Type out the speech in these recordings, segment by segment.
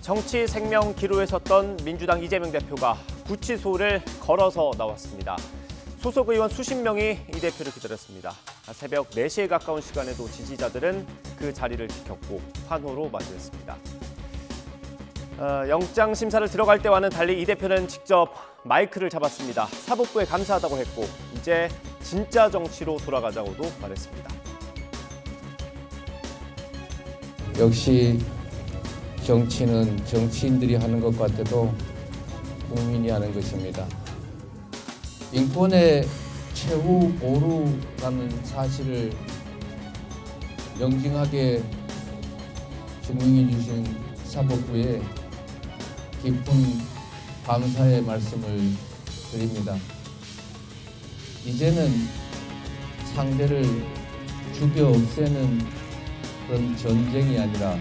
정치 생명 기로에 섰던 민주당 이재명 대표가 구치소를 걸어서 나왔습니다. 소속 의원 수십 명이 이 대표를 기다렸습니다. 새벽 4시에 가까운 시간에도 지지자들은 그 자리를 지켰고 환호로 맞이했습니다. 영장 심사를 들어갈 때와는 달리 이 대표는 직접 마이크를 잡았습니다. 사법부에 감사하다고 했고 이제 진짜 정치로 돌아가자고도 말했습니다. 역시 정치는 정치인들이 하는 것 같아도 국민이 하는 것입니다. 인권의 최후 보루라는 사실을 명징하게 증명해 주신 사법부에 깊은 감사의 말씀을 드립니다. 이제는 상대를 죽여 없애는 그런 전쟁이 아니라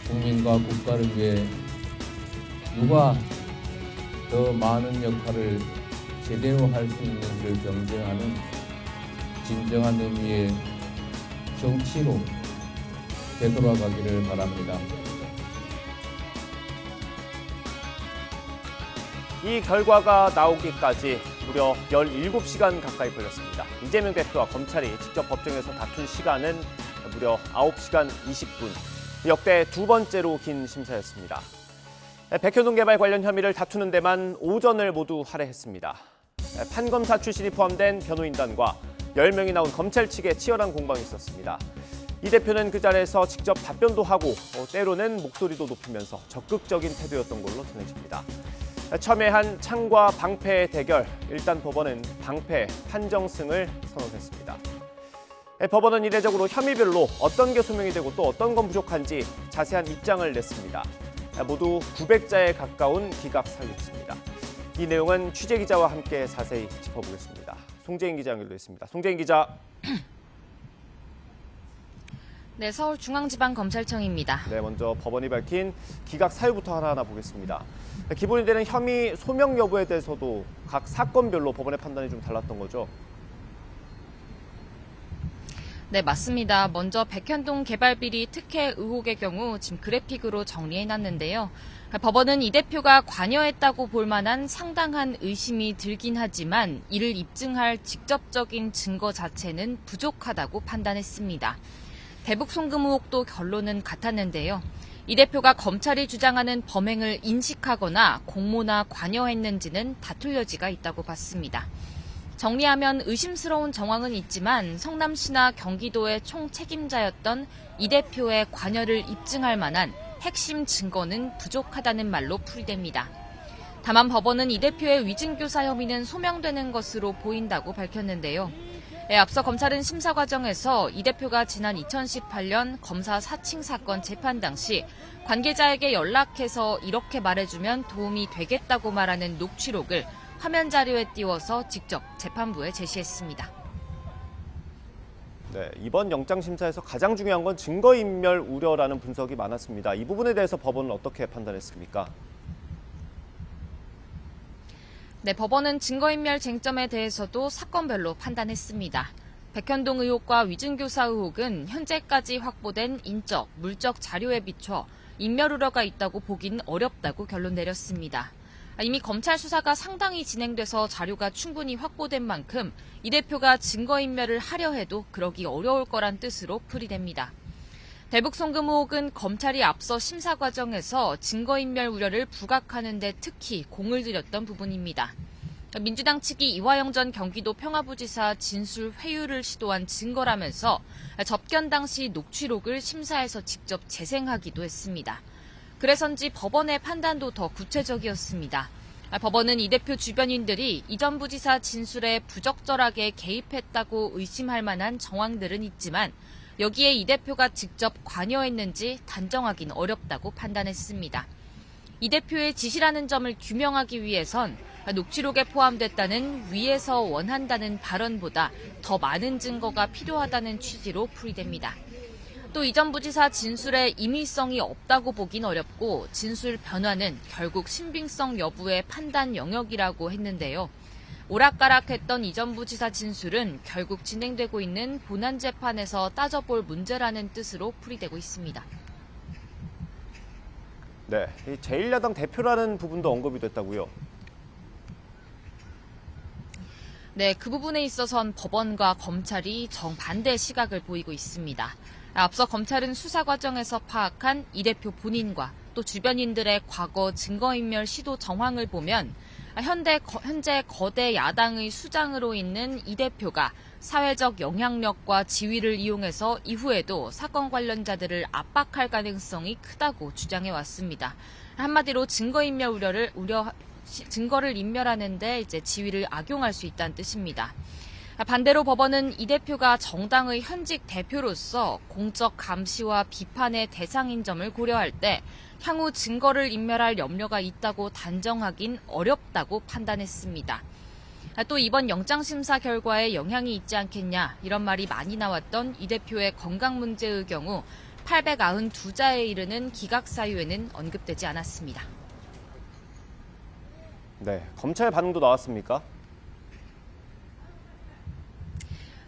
국민과 국가를 위해 누가 더 많은 역할을 제대로 할 수 있는지를 경쟁하는 진정한 의미의 정치로 되돌아가기를 바랍니다. 이 결과가 나오기까지 무려 17시간 가까이 걸렸습니다. 이재명 대표와 검찰이 직접 법정에서 다툰 시간은 무려 9시간 20분. 역대 두 번째로 긴 심사였습니다. 백현동 개발 관련 혐의를 다투는 데만 오전을 모두 할애했습니다. 판검사 출신이 포함된 변호인단과 10명이 나온 검찰 측의 치열한 공방이 있었습니다. 이 대표는 그 자리에서 직접 답변도 하고 때로는 목소리도 높이면서 적극적인 태도였던 걸로 전해집니다. 첨예한 창과 방패의 대결, 일단 법원은 방패 판정승을 선언했습니다. 법원은 이례적으로 혐의별로 어떤 게 소명이 되고 또 어떤 건 부족한지 자세한 입장을 냈습니다. 모두 900자에 가까운 기각 사유였습니다. 이 내용은 취재기자와 함께 자세히 짚어보겠습니다. 송재인 기자 연결돼 있습니다. 송재인 기자. 네, 서울중앙지방검찰청입니다. 네, 먼저 법원이 밝힌 기각 사유부터 하나하나 보겠습니다. 기본이 되는 혐의 소명 여부에 대해서도 각 사건별로 법원의 판단이 좀 달랐던 거죠? 네, 맞습니다. 먼저 백현동 개발비리 특혜 의혹의 경우 지금 그래픽으로 정리해놨는데요. 법원은 이 대표가 관여했다고 볼 만한 상당한 의심이 들긴 하지만 이를 입증할 직접적인 증거 자체는 부족하다고 판단했습니다. 대북 송금 의혹도 결론은 같았는데요. 이 대표가 검찰이 주장하는 범행을 인식하거나 공모나 관여했는지는 다툴 여지가 있다고 봤습니다. 정리하면 의심스러운 정황은 있지만 성남시나 경기도의 총책임자였던 이 대표의 관여를 입증할 만한 핵심 증거는 부족하다는 말로 풀이됩니다. 다만 법원은 이 대표의 위증교사 혐의는 소명되는 것으로 보인다고 밝혔는데요. 앞서 검찰은 심사 과정에서 이 대표가 지난 2018년 검사 사칭 사건 재판 당시 관계자에게 연락해서 이렇게 말해주면 도움이 되겠다고 말하는 녹취록을 화면 자료에 띄워서 직접 재판부에 제시했습니다. 네, 이번 영장 심사에서 가장 중요한 건 증거인멸 우려라는 분석이 많았습니다. 이 부분에 대해서 법원은 어떻게 판단했습니까? 네, 법원은 증거인멸 쟁점에 대해서도 사건별로 판단했습니다. 백현동 의혹과 위증교사 의혹은 현재까지 확보된 인적, 물적 자료에 비춰 인멸 우려가 있다고 보긴 어렵다고 결론 내렸습니다. 이미 검찰 수사가 상당히 진행돼서 자료가 충분히 확보된 만큼 이 대표가 증거인멸을 하려 해도 그러기 어려울 거란 뜻으로 풀이됩니다. 대북 송금 의혹은 검찰이 앞서 심사 과정에서 증거인멸 우려를 부각하는 데 특히 공을 들였던 부분입니다. 민주당 측이 이화영 전 경기도 평화부지사 진술 회유를 시도한 증거라면서 접견 당시 녹취록을 심사에서 직접 재생하기도 했습니다. 그래서인지 법원의 판단도 더 구체적이었습니다. 법원은 이 대표 주변인들이 이 전 부지사 진술에 부적절하게 개입했다고 의심할 만한 정황들은 있지만 여기에 이 대표가 직접 관여했는지 단정하긴 어렵다고 판단했습니다. 이 대표의 지시라는 점을 규명하기 위해선 녹취록에 포함됐다는 위에서 원한다는 발언보다 더 많은 증거가 필요하다는 취지로 풀이됩니다. 또 이 전 부지사 진술에 임의성이 없다고 보긴 어렵고 진술 변화는 결국 신빙성 여부의 판단 영역이라고 했는데요. 오락가락했던 이 전 부지사 진술은 결국 진행되고 있는 본안 재판에서 따져볼 문제라는 뜻으로 풀이되고 있습니다. 네, 이 제1야당 대표라는 부분도 언급이 됐다고요. 네, 그 부분에 있어선 법원과 검찰이 정반대 시각을 보이고 있습니다. 앞서 검찰은 수사 과정에서 파악한 이 대표 본인과 또 주변인들의 과거 증거인멸 시도 정황을 보면 현재 거대 야당의 수장으로 있는 이 대표가 사회적 영향력과 지위를 이용해서 이후에도 사건 관련자들을 압박할 가능성이 크다고 주장해 왔습니다. 한마디로 증거를 인멸하는데 이제 지위를 악용할 수 있다는 뜻입니다. 반대로 법원은 이 대표가 정당의 현직 대표로서 공적 감시와 비판의 대상인 점을 고려할 때 향후 증거를 인멸할 염려가 있다고 단정하긴 어렵다고 판단했습니다. 또 이번 영장심사 결과에 영향이 있지 않겠냐 이런 말이 많이 나왔던 이 대표의 건강 문제의 경우 892자에 이르는 기각 사유에는 언급되지 않았습니다. 네, 검찰 반응도 나왔습니까?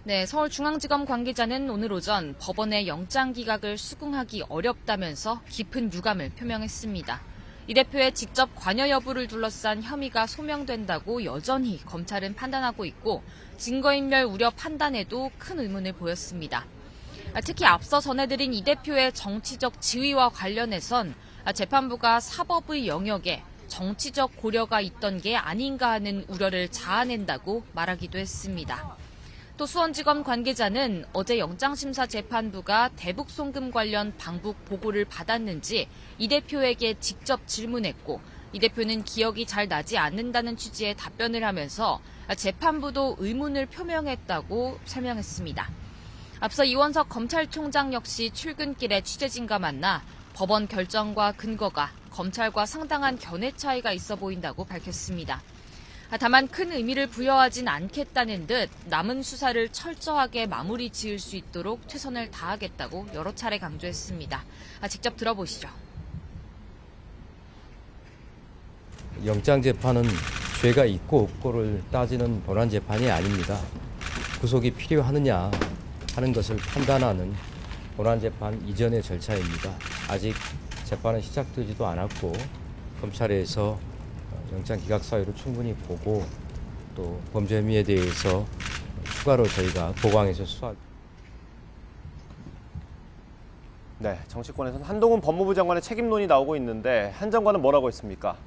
네, 서울중앙지검 관계자는 오늘 오전 법원의 영장 기각을 수긍하기 어렵다면서 깊은 유감을 표명했습니다. 이 대표의 직접 관여 여부를 둘러싼 혐의가 소명된다고 여전히 검찰은 판단하고 있고 증거인멸 우려 판단에도 큰 의문을 보였습니다. 특히 앞서 전해드린 이 대표의 정치적 지위와 관련해선 재판부가 사법의 영역에 정치적 고려가 있던 게 아닌가 하는 우려를 자아낸다고 말하기도 했습니다. 또 수원지검 관계자는 어제 영장심사 재판부가 대북 송금 관련 방북 보고를 받았는지 이 대표에게 직접 질문했고 이 대표는 기억이 잘 나지 않는다는 취지의 답변을 하면서 재판부도 의문을 표명했다고 설명했습니다. 앞서 이원석 검찰총장 역시 출근길에 취재진과 만나 법원 결정과 근거가 검찰과 상당한 견해 차이가 있어 보인다고 밝혔습니다. 다만 큰 의미를 부여하진 않겠다는 듯 남은 수사를 철저하게 마무리 지을 수 있도록 최선을 다하겠다고 여러 차례 강조했습니다. 직접 들어보시죠. 영장재판은 죄가 있고 없고를 따지는 본안재판이 아닙니다. 구속이 필요하느냐 하는 것을 판단하는 본안재판 이전의 절차입니다. 아직 재판은 시작되지도 않았고 검찰에서 영장 기각 사유를 충분히 보고 또 범죄 혐의에 대해서 추가로 저희가 보강해서 수사. 네, 정치권에서는 한동훈 법무부 장관의 책임론이 나오고 있는데 한 장관은 뭐라고 했습니까?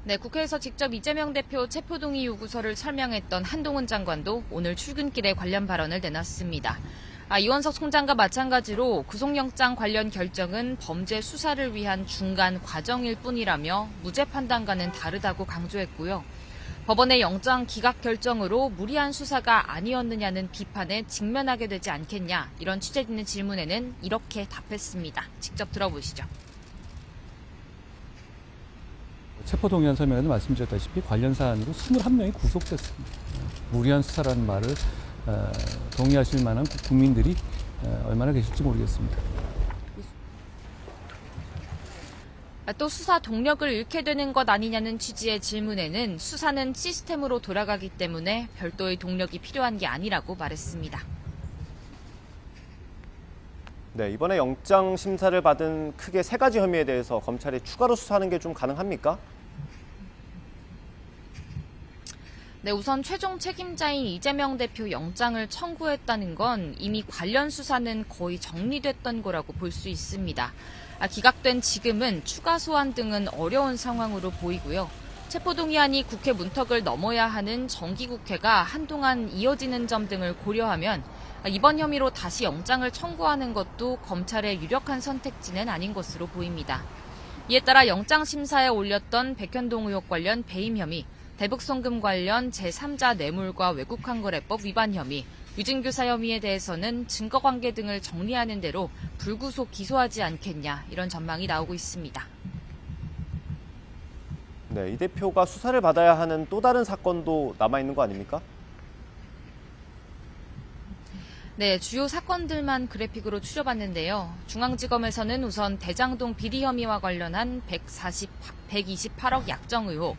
네, 국회에서 직접 이재명 대표 체포동의 요구서를 설명했던 한동훈 장관도 오늘 출근길에 관련 발언을 내놨습니다. 이원석 총장과 마찬가지로 구속영장 관련 결정은 범죄 수사를 위한 중간 과정일 뿐이라며 무죄 판단과는 다르다고 강조했고요. 법원의 영장 기각 결정으로 무리한 수사가 아니었느냐는 비판에 직면하게 되지 않겠냐 이런 취재진의 질문에는 이렇게 답했습니다. 직접 들어보시죠. 체포동의안 설명에도 말씀드렸다시피 관련 사안으로 21명이 구속됐습니다. 무리한 수사라는 말을 동의하실 만한 국민들이 얼마나 계실지 모르겠습니다. 또 수사 동력을 잃게 되는 것 아니냐는 취지의 질문에는 수사는 시스템으로 돌아가기 때문에 별도의 동력이 필요한 게 아니라고 말했습니다. 네, 이번에 영장 심사를 받은 크게 세 가지 혐의에 대해서 검찰이 추가로 수사하는 게 좀 가능합니까? 네, 우선 최종 책임자인 이재명 대표 영장을 청구했다는 건 이미 관련 수사는 거의 정리됐던 거라고 볼 수 있습니다. 기각된 지금은 추가 소환 등은 어려운 상황으로 보이고요. 체포동의안이 국회 문턱을 넘어야 하는 정기국회가 한동안 이어지는 점 등을 고려하면 이번 혐의로 다시 영장을 청구하는 것도 검찰의 유력한 선택지는 아닌 것으로 보입니다. 이에 따라 영장심사에 올렸던 백현동 의혹 관련 배임 혐의, 대북송금 관련 제3자 뇌물과 외국환거래법 위반 혐의, 위증교사 혐의에 대해서는 증거관계 등을 정리하는 대로 불구속 기소하지 않겠냐 이런 전망이 나오고 있습니다. 네, 이 대표가 수사를 받아야 하는 또 다른 사건도 남아있는 거 아닙니까? 네, 주요 사건들만 그래픽으로 추려봤는데요. 중앙지검에서는 우선 대장동 비리 혐의와 관련한 128억 약정 의혹,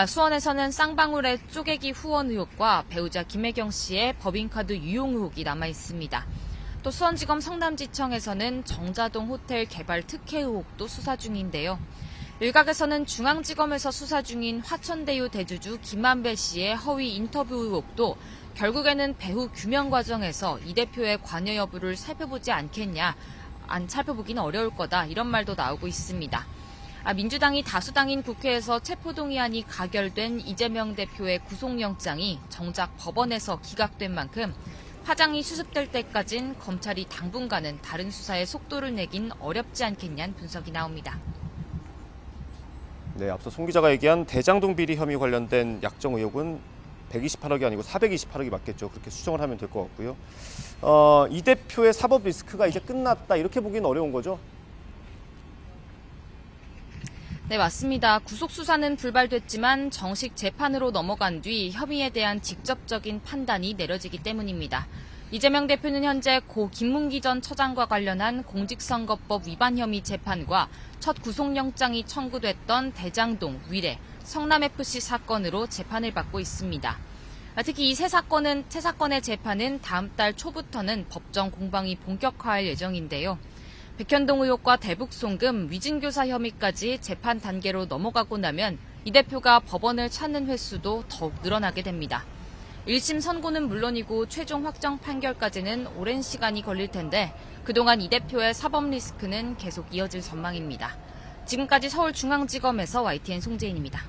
수원에서는 쌍방울의 쪼개기 후원 의혹과 배우자 김혜경 씨의 법인카드 유용 의혹이 남아있습니다. 또 수원지검 성남지청에서는 정자동 호텔 개발 특혜 의혹도 수사 중인데요. 일각에서는 중앙지검에서 수사 중인 화천대유 대주주 김만배 씨의 허위 인터뷰 의혹도 결국에는 배후 규명 과정에서 이 대표의 관여 여부를 살펴보지 않겠냐, 안 살펴보기는 어려울 거다, 이런 말도 나오고 있습니다. 민주당이 다수당인 국회에서 체포동의안이 가결된 이재명 대표의 구속영장이 정작 법원에서 기각된 만큼 파장이 수습될 때까진 검찰이 당분간은 다른 수사에 속도를 내긴 어렵지 않겠냐는 분석이 나옵니다. 네, 앞서 송 기자가 얘기한 대장동 비리 혐의 관련된 약정 의혹은 128억이 아니고 428억이 맞겠죠. 그렇게 수정을 하면 될 것 같고요. 이 대표의 사법 리스크가 이제 끝났다, 이렇게 보기는 어려운 거죠? 네, 맞습니다. 구속수사는 불발됐지만 정식 재판으로 넘어간 뒤 혐의에 대한 직접적인 판단이 내려지기 때문입니다. 이재명 대표는 현재 고 김문기 전 처장과 관련한 공직선거법 위반 혐의 재판과 첫 구속영장이 청구됐던 대장동, 위례, 성남FC 사건으로 재판을 받고 있습니다. 특히 이 세 사건의 재판은 다음 달 초부터는 법정 공방이 본격화할 예정인데요. 백현동 의혹과 대북송금, 위증교사 혐의까지 재판 단계로 넘어가고 나면 이 대표가 법원을 찾는 횟수도 더욱 늘어나게 됩니다. 1심 선고는 물론이고 최종 확정 판결까지는 오랜 시간이 걸릴 텐데 그동안 이 대표의 사법 리스크는 계속 이어질 전망입니다. 지금까지 서울중앙지검에서 YTN 송재인입니다.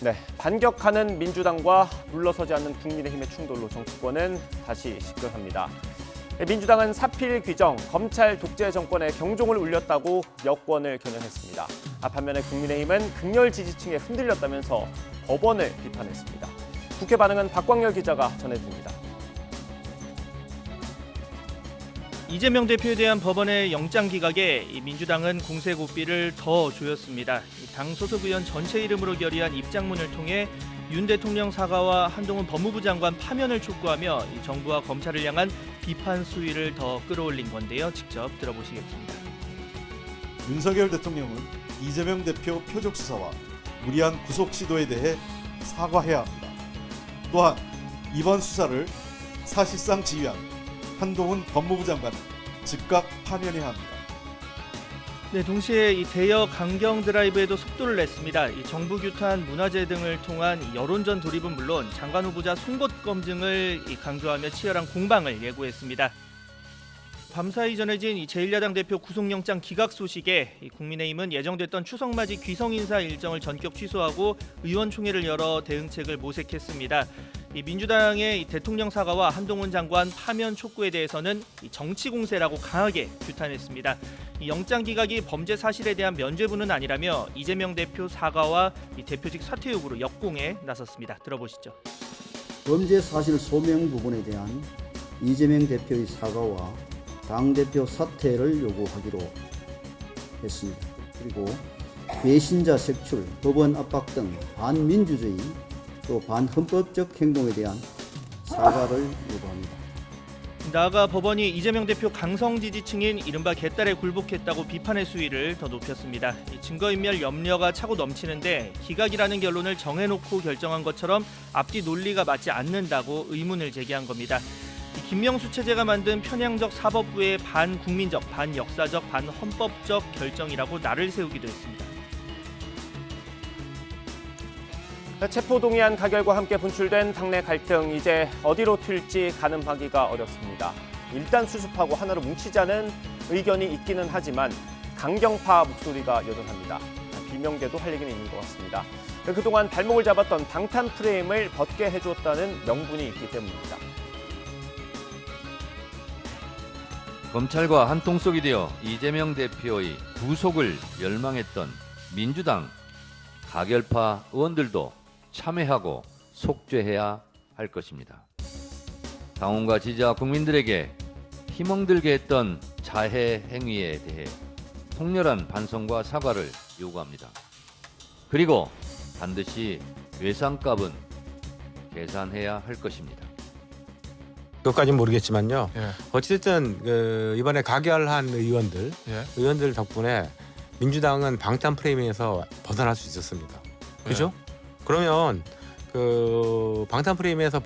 네, 반격하는 민주당과 물러서지 않는 국민의힘의 충돌로 정치권은 다시 시끌합니다. 민주당은 사필 규정, 검찰 독재 정권의 경종을 울렸다고 여권을 겨냥했습니다. 반면에 국민의힘은 극렬 지지층에 흔들렸다면서 법원을 비판했습니다. 국회 반응은 박광열 기자가 전해드립니다. 이재명 대표에 대한 법원의 영장 기각에 민주당은 공세 고삐를 더 조였습니다. 당 소속 의원 전체 이름으로 결의한 입장문을 통해 윤 대통령 사과와 한동훈 법무부 장관 파면을 촉구하며 정부와 검찰을 향한 비판 수위를 더 끌어올린 건데요. 직접 들어보시겠습니다. 윤석열 대통령은 이재명 대표 표적 수사와 무리한 구속 시도에 대해 사과해야 합니다. 또한 이번 수사를 사실상 지휘한 한동훈 법무부 장관은 즉각 파면해야 합니다. 네, 동시에 이 대여 강경 드라이브에도 속도를 냈습니다. 이 정부 규탄 문화재 등을 통한 여론전 돌입은 물론 장관 후보자 송곳 검증을 강조하며 치열한 공방을 예고했습니다. 밤사이 전해진 이 제1야당 대표 구속영장 기각 소식에 국민의힘은 예정됐던 추석맞이 귀성인사 일정을 전격 취소하고 의원총회를 열어 대응책을 모색했습니다. 이 민주당의 이 대통령 사과와 한동훈 장관 파면 촉구에 대해서는 이 정치 공세라고 강하게 규탄했습니다. 이 영장 기각이 범죄 사실에 대한 면죄부는 아니라며 이재명 대표 사과와 이 대표직 사퇴 요구로 역공에 나섰습니다. 들어보시죠. 범죄 사실 소명 부분에 대한 이재명 대표의 사과와 당대표 사퇴를 요구하기로 했습니다. 그리고 배신자 색출, 법원 압박 등 반민주주의 또 반헌법적 행동에 대한 사과를 요구합니다. 나아가 법원이 이재명 대표 강성 지지층인 이른바 개딸에 굴복했다고 비판의 수위를 더 높였습니다. 증거인멸 염려가 차고 넘치는데 기각이라는 결론을 정해놓고 결정한 것처럼 앞뒤 논리가 맞지 않는다고 의문을 제기한 겁니다. 김명수 체제가 만든 편향적 사법부의 반국민적, 반역사적, 반헌법적 결정이라고 날을 세우기도 했습니다. 체포동의안 가결과 함께 분출된 당내 갈등, 이제 어디로 튈지 가늠하기가 어렵습니다. 일단 수습하고 하나로 뭉치자는 의견이 있기는 하지만 강경파 목소리가 여전합니다. 비명계도 할 얘기는 있는 것 같습니다. 그동안 발목을 잡았던 방탄 프레임을 벗게 해주었다는 명분이 있기 때문입니다. 검찰과 한통속이 되어 이재명 대표의 구속을 열망했던 민주당 가결파 의원들도 참회하고 속죄해야 할 것입니다. 당원과 지지자 국민들에게 희망들게 했던 자해 행위에 대해 통렬한 반성과 사과를 요구합니다. 그리고 반드시 외상값은 계산해야 할 것입니다. 그것까지는 모르겠지만요. 예. 어찌됐든 이번에 가결한 의원들 덕분에 민주당은 방탄 프레임에서 벗어날 수 있었습니다. 그죠? 그러면 그 방탄 프레임에서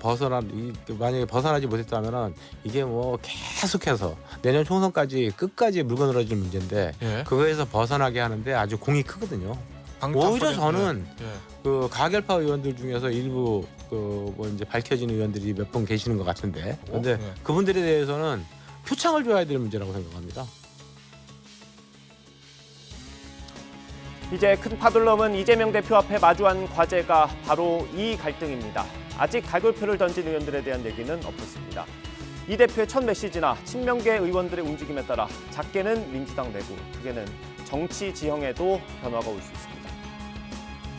만약에 벗어나지 못했다면은 이게 뭐 계속해서 내년 총선까지 끝까지 물고 늘어질 문제인데 예. 그거에서 벗어나게 하는데 아주 공이 크거든요. 오히려 저는 그 가결파 의원들 중에서 일부 그 뭐 이제 밝혀진 의원들이 몇 분 계시는 것 같은데 그런데 네. 그분들에 대해서는 표창을 줘야 될 문제라고 생각합니다. 이제 큰 파도를 넘은 이재명 대표 앞에 마주한 과제가 바로 이 갈등입니다. 아직 갈고표를 던진 의원들에 대한 얘기는 없었습니다. 이 대표의 첫 메시지나 친명계 의원들의 움직임에 따라 작게는 민주당 내부, 크게는 정치 지형에도 변화가 올 수 있습니다.